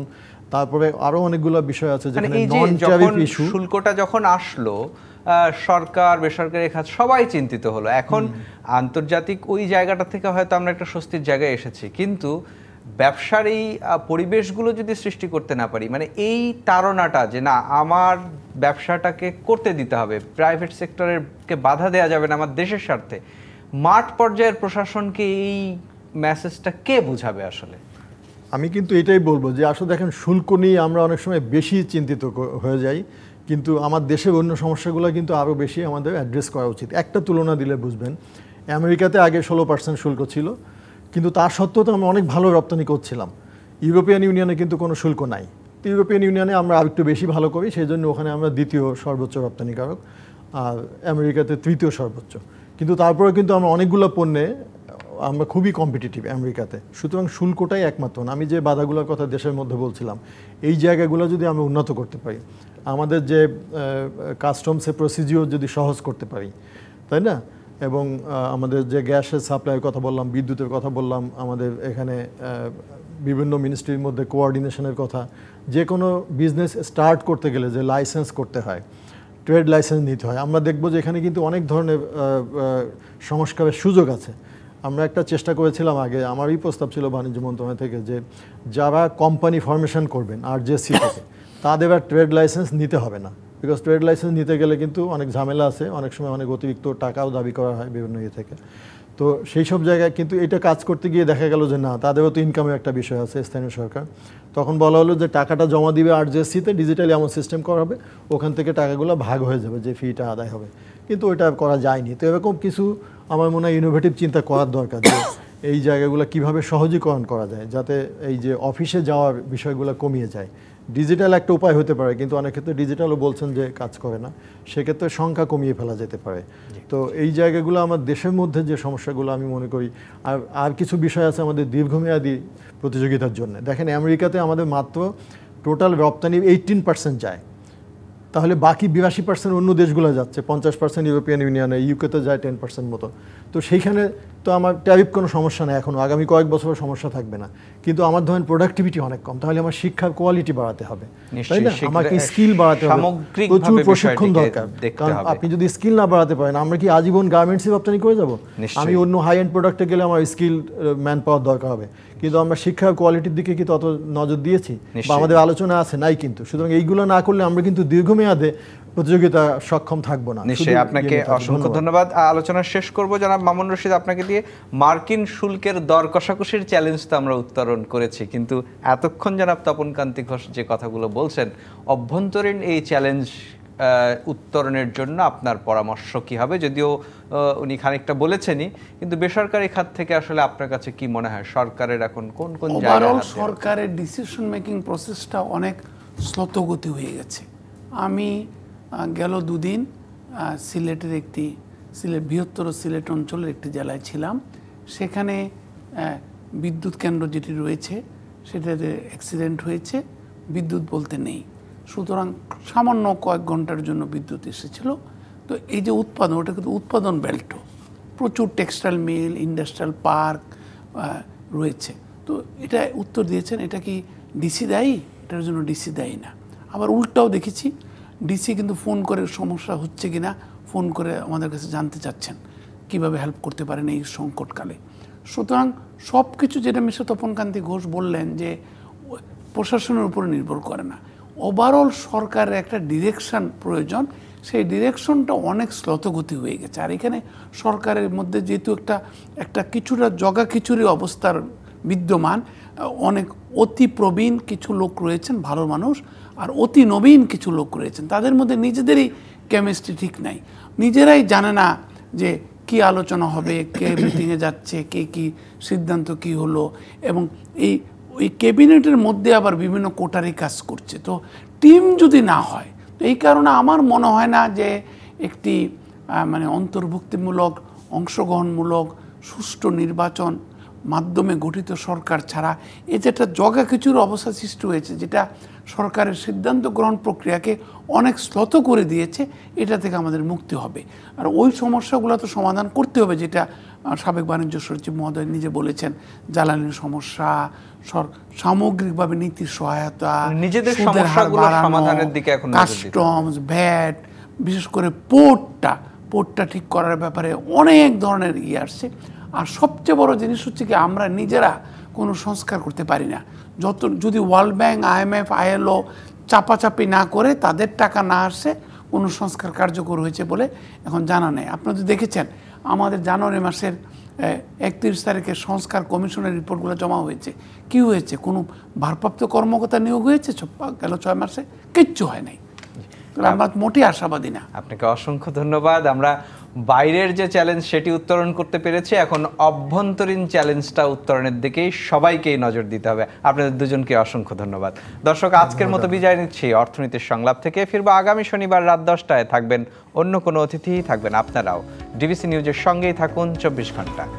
তারপরে আরো অনেকগুলো বিষয় আছে যেখানে নন ট্যারিফ ইস্যু। শুল্কটা যখন আসলো, সরকার বেসরকারি খাত সবাই চিন্তিত হলো। এখন আন্তর্জাতিক ওই জায়গাটা থেকে হয়তো আমরা একটা স্বস্তির জায়গায় এসেছি, কিন্তু ব্যবসার এই পরিবেশগুলো যদি সৃষ্টি করতে না পারি, মানে এই তাড়নাটা যে না আমার ব্যবসাটাকে করতে দিতে হবে, প্রাইভেট সেক্টরকে বাধা দেওয়া যাবে না আমার দেশের স্বার্থে, মাঠ পর্যায়ের প্রশাসনকে এই মেসেজটা কে বুঝাবে আসলে? আমি কিন্তু এটাই বলবো যে আসলে দেখেন, শুল্ক নিয়ে আমরা অনেক সময় বেশি চিন্তিত হয়ে যাই, কিন্তু আমার দেশের অন্য সমস্যাগুলো কিন্তু আরও বেশি আমাদের অ্যাড্রেস করা উচিত। একটা তুলনা দিলে বুঝবেন, আমেরিকাতে আগে 16% শুল্ক ছিল, কিন্তু তার সত্ত্বেও তো আমরা অনেক ভালো রপ্তানি করছিলাম। ইউরোপিয়ান ইউনিয়নে কিন্তু কোনো শুল্ক নাই। তো ইউরোপিয়ান ইউনিয়নে আমরা আরেকটু বেশি ভালো করি, সেই জন্য ওখানে আমরা দ্বিতীয় সর্বোচ্চ রপ্তানিকারক, আর আমেরিকাতে তৃতীয় সর্বোচ্চ। কিন্তু তারপরে কিন্তু আমরা অনেকগুলো পণ্যে আমরা খুবই কম্পিটিটিভ আমেরিকাতে। সুতরাং শুল্কটাই একমাত্র না। আমি যে বাধাগুলোর কথা দেশের মধ্যে বলছিলাম, এই জায়গাগুলো যদি আমরা উন্নত করতে পারি, আমাদের যে কাস্টমসের প্রসিডিওর যদি সহজ করতে পারি, তাই না, এবং আমাদের যে গ্যাসের সাপ্লাইয়ের কথা বললাম, বিদ্যুতের কথা বললাম, আমাদের এখানে বিভিন্ন মিনিস্ট্রির মধ্যে কোঅর্ডিনেশনের কথা, যে কোনো বিজনেস স্টার্ট করতে গেলে যে লাইসেন্স করতে হয়, ট্রেড লাইসেন্স নিতে হয়, আমরা দেখব যে এখানে কিন্তু অনেক ধরনের সংস্কারের সুযোগ আছে। আমরা একটা চেষ্টা করেছিলাম আগে, আমারই প্রস্তাব ছিল বাণিজ্য মন্ত্রণালয় থেকে, যে যারা কোম্পানি ফরমেশন করবেন আরজেসি থেকে, তাদের আর ট্রেড লাইসেন্স নিতে হবে না। বিকজ ট্রেড লাইসেন্স নিতে গেলে কিন্তু অনেক ঝামেলা আছে, অনেক সময় অনেক অতিরিক্ত টাকাও দাবি করা হয় বিভিন্ন ইয়ে থেকে। তো সেই সব জায়গায় কিন্তু এটা কাজ করতে গিয়ে দেখা গেল যে না, তাদেরও তো ইনকামের একটা বিষয় আছে স্থানীয় সরকার। তখন বলা হলো যে টাকাটা জমা দিবে আরজেসিতে, ডিজিটালি এমন সিস্টেম করা হবে, ওখান থেকে টাকাগুলো ভাগ হয়ে যাবে, যে ফিটা আদায় হবে। কিন্তু ওইটা করা যায়নি। তো এরকম কিছু আমার মনে হয় ইনোভেটিভ চিন্তা করার দরকার, যে এই জায়গাগুলো কীভাবে সহজীকরণ করা যায়, যাতে এই যে অফিসে যাওয়ার বিষয়গুলো কমিয়ে যায়। ডিজিটাল একটা উপায় হতে পারে, কিন্তু অনেক ক্ষেত্রে ডিজিটালও বলছেন যে কাজ করে না, সেক্ষেত্রে সংখ্যা কমিয়ে ফেলা যেতে পারে। তো এই জায়গাগুলো আমার দেশের মধ্যে যে সমস্যাগুলো আমি মনে করি, আর কিছু বিষয় আছে আমাদের দীর্ঘমেয়াদী প্রতিযোগিতার জন্য। দেখেন আমেরিকাতে আমাদের মাত্র টোটাল রপ্তানি 18% যায়, তাহলে বাকি 82% অন্য দেশগুলো যাচ্ছে, 50% ইউরোপিয়ান ইউনিয়নে, ইউকেতে যায় 10% মতো। তো সেইখানে তো আমার ট্যারিফ কোনো সমস্যা নেই, এখনো আগামী কয়েক বছরের সমস্যা থাকবে না। কিন্তু আমার ধরেন প্রোডাক্টিভিটি অনেক কম, তাহলে আমার শিক্ষার কোয়ালিটি বাড়াতে হবে, তাই না? আমাকে স্কিল বাড়াতে হবে, প্রচুর প্রশিক্ষণ দরকার। কারণ আপনি যদি স্কিল না বাড়াতে পারেন, আমরা কি আজীবন গার্মেন্টসে রপ্তানি করে যাব? আমি অন্য হাই এন্ড প্রোডাক্টে গেলে আমার স্কিল ম্যান পাওয়ার দরকার হবে, কিন্তু আমরা শিক্ষার কোয়ালিটির দিকে কি তত নজর দিয়েছি বা আমাদের আলোচনা আছে? নাই। কিন্তু সুতরাং এইগুলো না করলে আমরা কিন্তু দীর্ঘমেয়াদে প্রতিযোগিতা সক্ষম থাকবো না। নিশ্চয়ই, আপনাকে অসংখ্য ধন্যবাদ। আলোচনা শেষ করব জনাব মামুন রশিদ আপনাকে দিয়ে। মার্কিন শুল্কের দর কষাকষির চ্যালেঞ্জ তো আমরা উত্তরণ করেছি, কিন্তু এতক্ষণ জনাব তপন কান্তি ঘোষ যে কথাগুলো বলছেন, অভ্যন্তরীণ এই চ্যালেঞ্জ উত্তরণের জন্য আপনার পরামর্শ কি হবে? যদিও উনি খানিকটা বলেছেনই, কিন্তু বেসরকারি খাত থেকে আসলে আপনার কাছে কি মনে হয় সরকারের এখন কোন কোন জায়গায় সরকারের ডিসিশন মেকিং প্রসেসটা অনেক স্লতগতি হয়ে গেছে। আমি গেল দুদিন সিলেটের বৃহত্তর সিলেট অঞ্চলের একটি জেলায় ছিলাম। সেখানে বিদ্যুৎ কেন্দ্র যেটি রয়েছে সেটাতে অ্যাক্সিডেন্ট হয়েছে, বিদ্যুৎ বলতে নেই। সুতরাং সামান্য কয়েক ঘন্টার জন্য বিদ্যুৎ এসেছিল। তো এই যে উৎপাদন, ওটা কিন্তু উৎপাদন বেল্টও, প্রচুর টেক্সটাইল মিল, ইন্ডাস্ট্রিয়াল পার্ক রয়েছে। তো এটা উত্তর দিয়েছেন, এটা কি ডিসি দায়ী? এটার জন্য ডিসি দায়ী না। আবার উল্টাও দেখেছি, ডিসি কিন্তু ফোন করে সমস্যা হচ্ছে কিনা ফোন করে আমাদের কাছে জানতে চাচ্ছেন, কিভাবে হেল্প করতে পারেন এই সংকটকালে। সুতরাং সব কিছু, যেটা মিস্টার তপন কান্তি ঘোষ বললেন যে প্রশাসনের উপরে নির্ভর করে না, ওভারঅল সরকারের একটা ডিরেকশন প্রয়োজন। সেই ডিরেকশনটা অনেক স্লতগতি হয়ে গেছে। আর এখানে সরকারের মধ্যে যেহেতু একটা কিছুটা জগা খিচুড়ি অবস্থার বিদ্যমান, অনেক অতি প্রবীণ কিছু লোক রয়েছেন, ভালো মানুষ, আর অতি নবীন কিছু লোক রয়েছেন। তাদের মধ্যে নিজেদেরই কেমিস্ট্রি ঠিক নাই, নিজেরাই জানে না যে কি আলোচনা হবে, কে মিটিংয়ে যাচ্ছে, কে কি সিদ্ধান্ত কি হলো, এবং ওই ক্যাবিনেটের মধ্যে আবার বিভিন্ন কোটারি কাজ করছে। তো টিম যদি না হয়, তো এই কারণে আমার মনে হয় না যে একটি মানে অন্তর্ভুক্তিমূলক, অংশগ্রহণমূলক, সুষ্ঠু নির্বাচন মাধ্যমে গঠিত সরকার ছাড়া এই যে একটা জগা কিছুর অবস্থা সৃষ্টি হয়েছে, যেটা সরকারের সিদ্ধান্ত গ্রহণ প্রক্রিয়াকে অনেক শ্লথ করে দিয়েছে, এটা থেকে আমাদের মুক্তি হবে। আর ওই সমস্যাগুলো তো সমাধান করতে হবে, যেটা সাবেক বাণিজ্য সচিব মহোদয় নিজে বলেছেন, জ্বালানির সমস্যা, সামগ্রিকভাবে নীতির সহায়তা, নিজেদের সমস্যাগুলো সমাধানের দিকে এখন কাস্টমস, ভ্যাট, বিশেষ করে পোর্টটা ঠিক করার ব্যাপারে অনেক ধরনের আসছে। আর সবচেয়ে বড় জিনিস হচ্ছে কি, আমরা নিজেরা কোনো সংস্কার করতে পারি না। যদি ওয়ার্ল্ড ব্যাংক, IMF, ILO চাপাচাপি না করে, তাদের টাকা না আসে, কোনো সংস্কার কার্যকর হয়েছে বলে এখন জানা নেই। আপনারা তো দেখেছেন, আমাদের জানুয়ারি মাসের 31 তারিখে সংস্কার কমিশনের রিপোর্টগুলো জমা হয়েছে। কি হয়েছে? কোনো ভারপ্রাপ্ত কর্মকর্তা নিয়োগ হয়েছে গেল 6 মাসে? কিচ্ছু হয় নাই। আমরা মোটেই আশাবাদী না। আপনাকে অসংখ্য ধন্যবাদ। আমরা বাইরের যে চ্যালেঞ্জ সেটি উত্তরণ করতে পেরেছি, এখন অভ্যন্তরীণ চ্যালেঞ্জটা উত্তরণের দিকেই সবাইকেই নজর দিতে হবে। আপনাদের দুজনকে অসংখ্য ধন্যবাদ। দর্শক, আজকের মতো বিদায় নিচ্ছি অর্থনীতির সংলাপ থেকে। ফিরবো আগামী শনিবার রাত 10টায়। থাকবেন অন্য কোনো অতিথি, থাকবেন আপনারাও। ডিবিসি নিউজের সঙ্গেই থাকুন 24 ঘন্টা।